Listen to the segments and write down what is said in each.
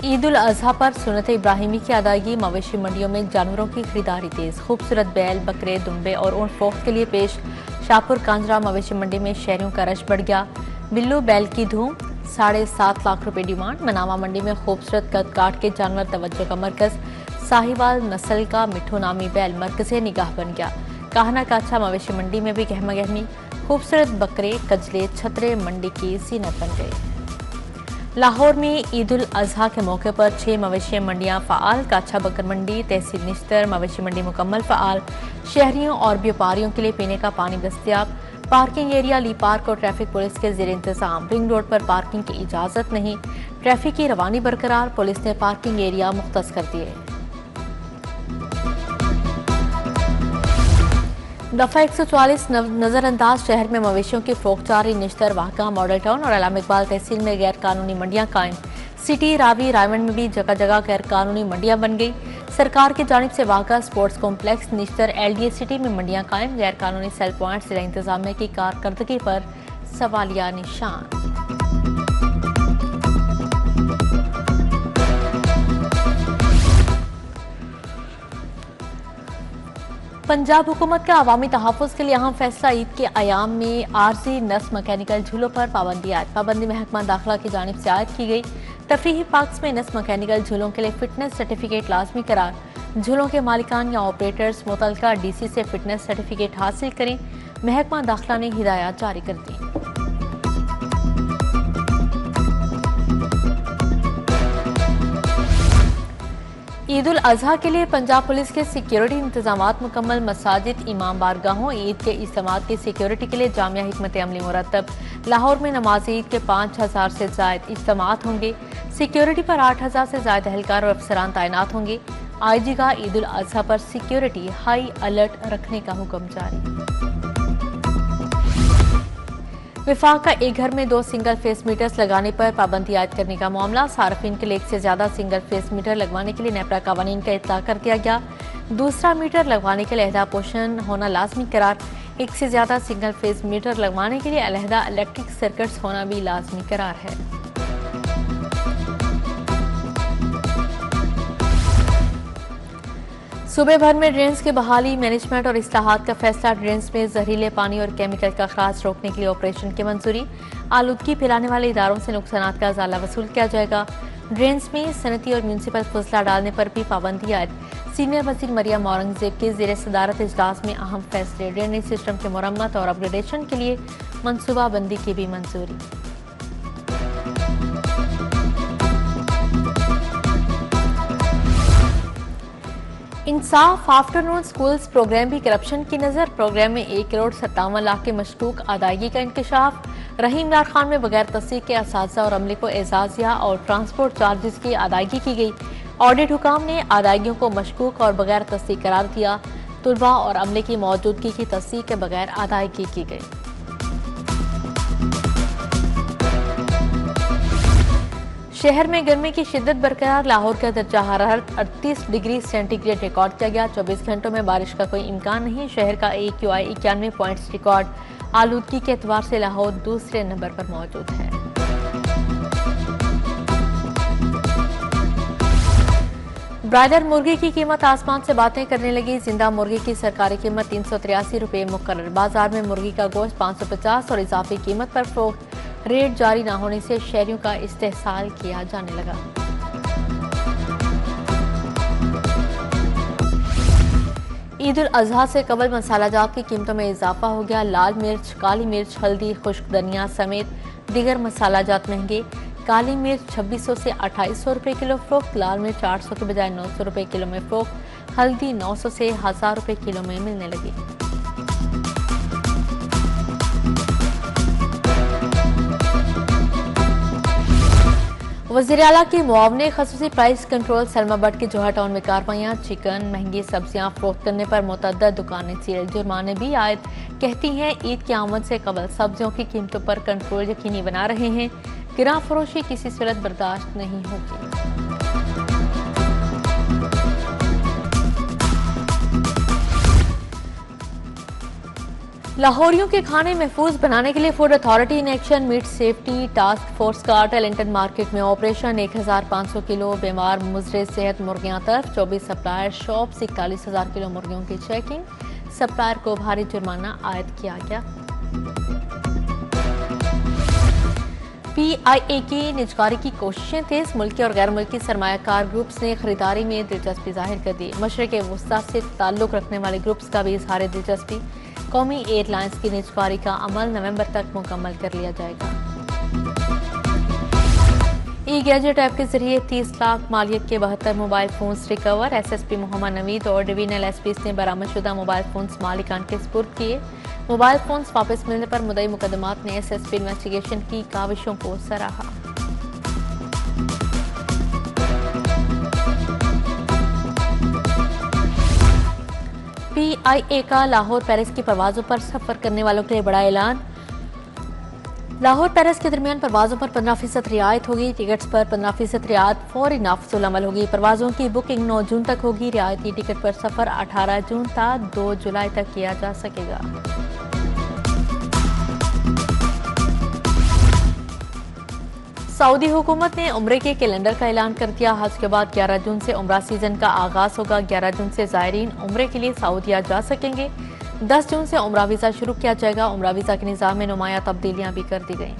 ईद उल अजहा पर सुन्नत इब्राहिमी की अदायगी। मवेशी मंडियों में जानवरों की खरीदारी तेज। खूबसूरत बैल, बकरे, दुम्बे और ऊंट फरोख्त के लिए पेश। शाहपुर कांजरा मवेशी मंडी में शहरियों का रश बढ़ गया। बिल्लू बैल की धूम, 7.5 लाख रुपए डिमांड। मनावा मंडी में खूबसूरत कद काट के जानवर तवज्जो का मरकज। साहिवाल नस्ल का मिठू नामी बैल मरकज़े निगाह बन गया। काहना काछा मवेशी मंडी में भी गहमा गहमी। खूबसूरत बकरे, कजले, छतरे मंडी की जीनत बन गए। लाहौर में ईद उल अजहा के मौके पर 6 मवेशी मंडियां फ़ाल। काछा बकर मंडी, तहसील निश्तर मवेशी मंडी मुकम्मल फ़ाल। शहरियों और व्यापारियों के लिए पीने का पानी दस्तयाब। पार्किंग एरिया ली पार्क और ट्रैफिक पुलिस के ज़ेर इंतज़ाम। रिंग रोड पर पार्किंग की इजाज़त नहीं। ट्रैफिक की रवानी बरकरार। पुलिस ने पार्किंग एरिया मुख्तस कर दिए। दफा 144 नजरअंदाज। शहर में मवेशियों की फरोख्त जारी। निश्तर, वाहका, मॉडल टाउन और अलामा इकबाल तहसील में गैर कानूनी मंडियां कायम। सिटी, रावी, रायमंड में भी जगह जगह गैर कानूनी मंडियां बन गई। सरकार की जानिब से Wahga sports complex, Nishtar, LDA city में मंडियां कायम। गैर कानूनी सेल पॉइंट जिला इंतजामिया की कारकर्दगी पर सवालिया निशान। पंजाब हुकूमत का अवामी तहफ़्फ़ुज़ के लिए अहम फैसला। ईद के अयाम में आरजी नस्ल मैकेनिकल झूलों पर पाबंदी आयद। पाबंदी महकमा दाखिला की जानिब से आयद की गई। तफरीही पार्क्स में नस्ल मैकेनिकल झूलों के लिए फिटनेस सर्टिफिकेट लाजमी करार। झूलों के मालिकान या ऑपरेटर्स मुतल्लिका DC से फिटनेस सर्टिफिकेट हासिल करें। महकमा दाखिला ने हिदायत जारी कर दी। ईद उल अजहा के लिए पंजाब पुलिस के सिक्योरिटी इंतजामात मुकम्मल। मसाजिद, इमाम बारगाहों, ईद के इज्तिमात की सिक्योरिटी के लिए जामिया हिकमत अमली मुरतब। लाहौर में नमाज ईद के 5000 से ज्यादा इज्तिमात होंगे। सिक्योरिटी पर 8000 से ज्यादा एहलकार और अफसरान तैनात होंगे। IG का ईद उल अजहा पर सिक्योरिटी हाई अलर्ट रखने का हुक्म जारी। विफाक का एक घर में 2 सिंगल फेस मीटर्स लगाने पर पाबंदी आयद करने का मामला। सार्फिन के लिए 1 से ज्यादा सिंगल फेस मीटर लगवाने के लिए नेपरा कवानीन का इत्तला कर दिया गया। दूसरा मीटर लगवाने के लिए अलहदा पोर्शन होना लाजमी करार। 1 से ज्यादा सिंगल फेस मीटर लगवाने के लिए अलहदा इलेक्ट्रिक सर्किट्स होना भी लाजमी करार है। सूबे भर में ड्रेन्स की बहाली, मैनेजमेंट और इस्लाहात का फैसला। ड्रेन्स में जहरीले पानी और केमिकल का अखराज रोकने के लिए ऑपरेशन की मंजूरी। आलूदगी फैलाने वाले इदारों से नुकसानात का अजाला वसूल किया जाएगा। ड्रेन्स में सनती और म्यूनसिपल फजला डालने पर भी पाबंदी आयद। सीनियर वजीर मरियम औरंगजेब के ज़ेर सदारत इजलास में अहम फैसले। ड्रेनेज सिस्टम की मरम्मत और अपग्रेडेशन के लिए मनसूबाबंदी की भी मंजूरी। इंसाफ आफ्टरनून स्कूल्स प्रोग्राम भी करप्शन की नजर। प्रोग्राम में 1,57,00,000 के मशकूक अदायगी का इंकशाफ। रहीम यार खान में बगैर तस्दीक के असातिज़ा और अमले को एजाजिया और ट्रांसपोर्ट चार्जेस की अदायगी की गई। ऑडिट हुकाम ने अदायगियों को मशकूक और बगैर तस्दीक करार दिया। तुलबा और अमले की मौजूदगी की तस्दीक के बगैर अदायगी की गई। शहर में गर्मी की शिद्दत बरकरार। लाहौर का दर्जा हरारत 38 डिग्री सेंटीग्रेड रिकॉर्ड किया गया। 24 घंटों में बारिश का कोई इम्कान नहीं। शहर का AQI 91 पॉइंट्स रिकॉर्ड। आलूदगी के एतबार से लाहौर दूसरे नंबर पर मौजूद है। ब्रायलर मुर्गी की कीमत आसमान से बातें करने लगी। जिंदा मुर्गी की सरकारी कीमत 383 रुपये मुकर्रर। बाजार में मुर्गी का गोश्त 550 और इजाफी कीमत पर फरोख्त। रेट जारी न होने से शहरियों का इस्तेहसाल किया जाने लगा। ईद उल अजहा से कबल मसालाजात की कीमतों में इजाफा हो गया। लाल मिर्च, काली मिर्च, हल्दी, खुश्क धनिया समेत दीगर मसालाजात महंगे। काली मिर्च 2600 से 2800 रुपये किलो फरोख्त। लाल मिर्च 800 के बजाय 900 रुपये किलो में फरोख्त। हल्दी 900 से 1000 रुपये किलो में मिलने लगी। वज़ीर आला की मुआवने खसूसी प्राइस कंट्रोल। सलमा बट के जोहा टाउन में कार्रवाइयाँ। चिकन, महंगी सब्जियां फरोख्त करने पर मुतअद्दिद दुकानें सील। जुर्माने भी आयद। कहती हैं ईद की आमद से कबल सब्जियों की कीमतों पर कंट्रोल यकीनी बना रहे हैं। गिरा फरोशी किसी सूरत बर्दाश्त नहीं होगी। लाहौरियों के खाने महफूज बनाने के लिए food authority in action meat safety task force का टेलेंटेड मार्केट में ऑपरेशन। 1500 किलो बीमार मुजरे सेहत मुर्गियां तर्फ, 24 सप्लायर शॉप, 41,000 किलो मुर्गियों की चेकिंग। सप्लायर को भारी जुर्माना आयद किया गया। PIA की निजकारी की कोशिशें तेज, मुल्की और गैर मुल्की सरमायाकार ग्रुप्स ने खरीदारी में दिलचस्पी जाहिर कर दी। मशरक़ वस्ता से ताल्लुक रखने वाले ग्रुप्स का भी इजहार दिलचस्पी। कौमी एयरलाइंस की निजकारी का अमल नवंबर तक मुकम्मल कर लिया जाएगा। ई गैजेट ऐप के जरिए 30 लाख मालियत के 72 mobile phones recover. SSP Mohammad Naveed और डिवीजनल SPs ने बरामदशुदा मोबाइल फोन्स मालिकान के सुपुर्द किए। मोबाइल फोन्स वापस मिलने पर मुद्दई मुकदमात ने SSP इन्वेस्टिगेशन की काविशों को सराहा। PIA का लाहौर पेरिस की परवाजों पर सफर करने वालों के लिए बड़ा ऐलान। लाहौर पेरिस के दरमियान परवाजों पर 15% रियायत होगी। टिकट्स पर 15% रियायत फौरी नाफिजुल अमल होगी। परवाजों की बुकिंग 9 जून तक होगी। रियायती टिकट पर सफर 18 जून था 2 जुलाई तक किया जा सकेगा। सऊदी हुकूमत ने उम्रे के कैलेंडर का ऐलान कर दिया। हज के बाद 11 जून से उम्रा सीजन का आगाज होगा। 11 जून से ज़ायरीन उम्रे के लिए सऊदीया जा सकेंगे। 10 जून से उम्रा वीज़ा शुरू किया जाएगा। उम्रा वीज़ा के निज़ाम में नुमायां तब्दीलियां भी कर दी गई।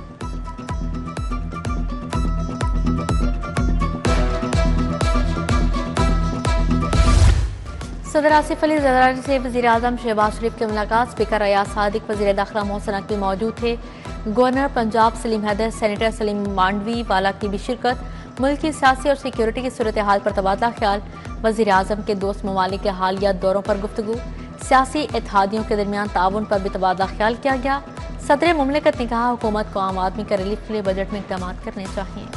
सदर आसिफ अली ज़रदारी से वज़ीर आज़म शहबाज शरीफ की मुलाकात। स्पीकर अयाज सादिक, वज़ीर दाखिला मोहसिन नकवी मौजूद थे। गवर्नर पंजाब सलीम हैदर, सेनेटर सलीम मांडवी वाला की भी शिरकत। मुल्क की सियासी और सिक्योरिटी की सूरत हाल पर तबादला ख्याल। वज़ीर आज़म के दोस्त ममालिक के हालिया दौरों पर गुफ्तगू। सियासी इत्तेहादियों के दरमियान ताउन पर भी तबादला ख्याल किया गया। सदर मुमलिकत ने कहा, हुकूमत को आम आदमी के रिलीफ के लिए बजट में इक़दाम करने चाहिए।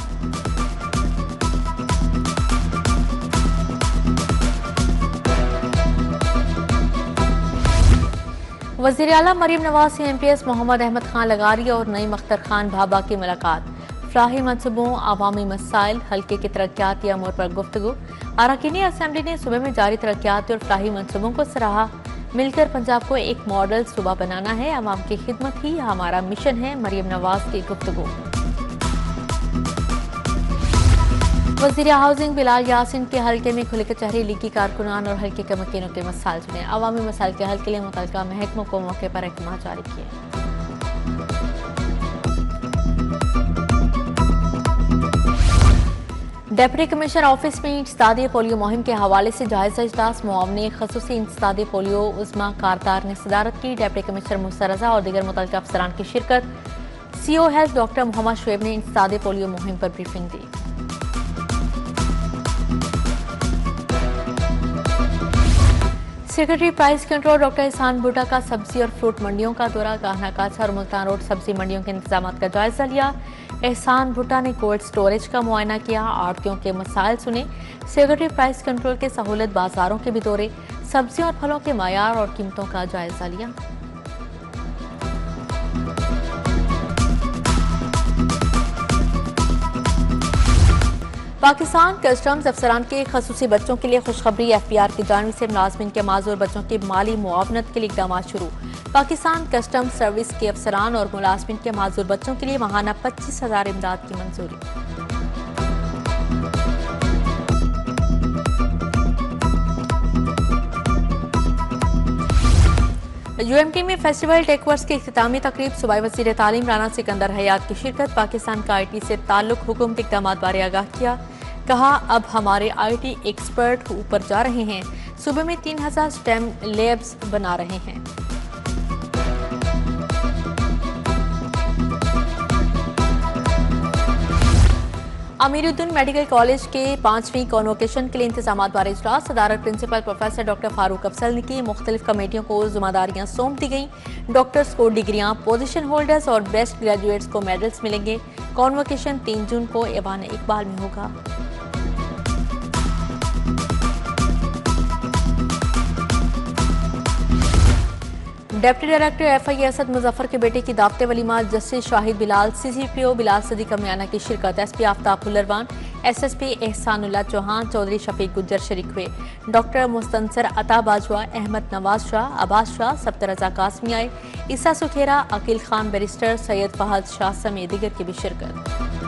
वज़ीर आला मरीम नवाज से MPS मोहम्मद अहमद खान लगारी और नईम अख्तर खान भाबा की मुलाकात। फलाही मनसूबों, अवामी मसाइल, हल्के की तरक्याती अमूर पर गुफ्तगू। अरकान असम्बली ने सूबे में जारी तरक्याती और फलाही मनसूबों को सराहा। मिलकर पंजाब को एक मॉडल सूबा बनाना है, अवाम की खिदमत ही हमारा मिशन है। मरीम नवाज की गुफ्तगू। वज़ीर हाउसिंग बिलाल यासिन के हल्के में खुले कचहरी लीगी कारकुनान और हल्के के मकीनों के मसाइल सुने। अवामी मसाइल के हल के लिए मुतल्लिका महकमों को मौके पर अहकाम जारी किए। डिप्टी कमिश्नर ऑफिस में इंसदादे पोलियो मुहिम के हवाले से जायजा इजलास। मुआवने खसूसी इंसदादे पोलियो उज़्मा कारदार ने सदारत की। डिप्टी कमिश्नर मुस्तर रज़ा और दीगर मुतल्लिका अफसरान की शिरकत। CO health doctor Mohammad Shoaib ने इंसदादे पोलियो मुहिम पर ब्रीफिंग दी। Secretary price control doctor Ehsan Bhutta का सब्जी और फ्रूट मंडियों का दौरा। कान्हा काछा और मुल्तान रोड सब्जी मंडियों के इंतजाम का जायजा लिया। एहसान भुट्टा ने कोल्ड स्टोरेज का मुआयना किया। आड़तियों के मसाइल सुने। सेक्रेटरी प्राइस कंट्रोल के सहूलत बाजारों के भी दौरे। सब्जियों और फलों के मायार और कीमतों का जायजा लिया। पाकिस्तान कस्टम्स अफसरान के खसूसी बच्चों के लिए खुशखबरी। FPR की जानिब से मुलाजमिन के माजूर बच्चों की माली मुआवनत के लिए इक़दाम शुरू। पाकिस्तान कस्टम्स सर्विस के अफसरान और मुलाजमिन के माजूर बच्चों के लिए माहाना 25,000 इमदाद की मंजूरी। UMT में फेस्टिवल टेकवर्स की इख्तितामी तकरीब। सूबाई वज़ीर तालीम राना सिकंदर हयात की शिरकत। पाकिस्तान का IT से ताल्लुक हुकूमती इक़दाम बारे आगाह किया। कहा, अब हमारे IT एक्सपर्ट ऊपर जा रहे हैं। सूबे में 3000 स्टेम लैब्स बना रहे हैं। अमीरुद्दीन मेडिकल कॉलेज के 5वीं कॉन्वोकेशन के लिए इंतजामात बारे इजलास। सदारत principal professor doctor Farooq Afzal ने की। मुख्तलिफ कमेटियों को जिम्मेदारियां सौंप दी गई। डॉक्टर्स को डिग्रियां, पोजीशन होल्डर्स और बेस्ट ग्रेजुएट्स को मेडल्स मिलेंगे। कॉन्वोकेशन 3 जून को ऐवान इकबाल में होगा। Deputy director FI Asad Muzaffar के बेटे की दावते वलीमा जस्टिस शाहिद बिलाल, CCPO बिलाल सदीक मियाना की शिरकत, SP आफ्ताब फुल्लरवान, SSP एहसानुल्लाह चौहान, चौधरी शफीक गुज्जर शरीक हुए। डॉक्टर मुस्तनसर अता बाजवा, अहमद नवाज शाह, अब्बास शाह, सब्तर रजा कासमी आए। ईसा सुखेरा, अकील खान बैरिस्टर, सैयद फहद शाह समेत दीगर की भी शिरकत।